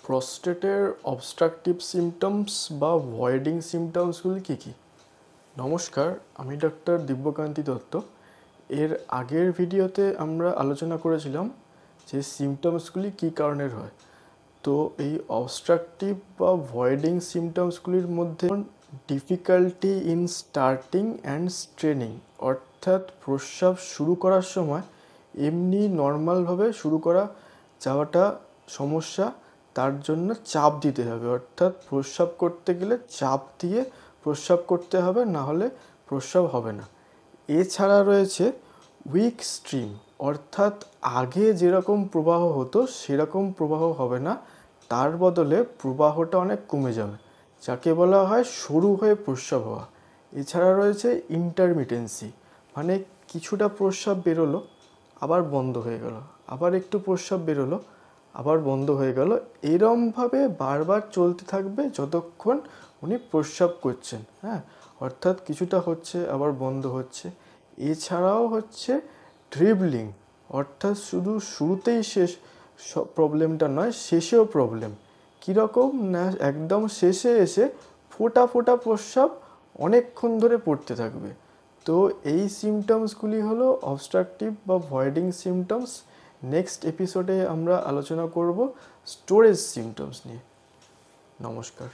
প্রস্টেটের obstructive symptoms বা ভয়েডিং সিমটমসগুলি কী কী? নমস্কার, আমি ডক্টর দিব্যকান্তি দত্ত। এর আগের ভিডিওতে আমরা আলোচনা করেছিলাম যে সিমটমসগুলি কী কারণের হয়। তো এই অবস্ট্রাকটিভ বা ভয়েডিং সিমটমসগুলির মধ্যে ডিফিকাল্টি ইন স্টার্টিং অ্যান্ড স্ট্রেনিং, অর্থাৎ প্রস্রাব শুরু করার সময় এমনি নর্মালভাবে শুরু করা যাওয়াটা সমস্যা, তার জন্য চাপ দিতে হবে, অর্থাৎ প্রস্রাব করতে গেলে চাপ দিয়ে প্রস্রাব করতে হবে, না হলে প্রস্রাব হবে না। এছাড়া রয়েছে উইক স্ট্রিম, অর্থাৎ আগে যেরকম প্রবাহ হতো সেরকম প্রবাহ হবে না, তার বদলে প্রবাহটা অনেক কমে যাবে, যাকে বলা হয় সরু হয়ে প্রস্রাব হওয়া। এছাড়া রয়েছে ইন্টারমিটেন্সি, মানে কিছুটা প্রস্রাব বেরোলো আবার বন্ধ হয়ে গেল, আবার একটু প্রস্রাব বেরোলো আবার বন্ধ হয়ে গেল, এরমভাবে বারবার চলতে থাকবে যতক্ষণ উনি প্রস্রাব করছেন। অর্থাৎ কিছুটা হচ্ছে আবার বন্ধ হচ্ছে। এছাড়াও হচ্ছে ড্রিবলিং, অর্থাৎ শুধু শুরুতেই শেষ প্রবলেমটা নয়, শেষেও প্রবলেম। কীরকম না, একদম শেষে এসে ফোঁটা ফোঁটা প্রস্রাব অনেকক্ষণ ধরে পড়তে থাকবে। তো এই সিমটমসগুলি হলো অবস্ট্রাকটিভ বা ভয়েডিং সিমটমস। নেক্সট এপিসোডে আমরা আলোচনা করব স্টোরেজ সিমটমস নিয়ে। নমস্কার।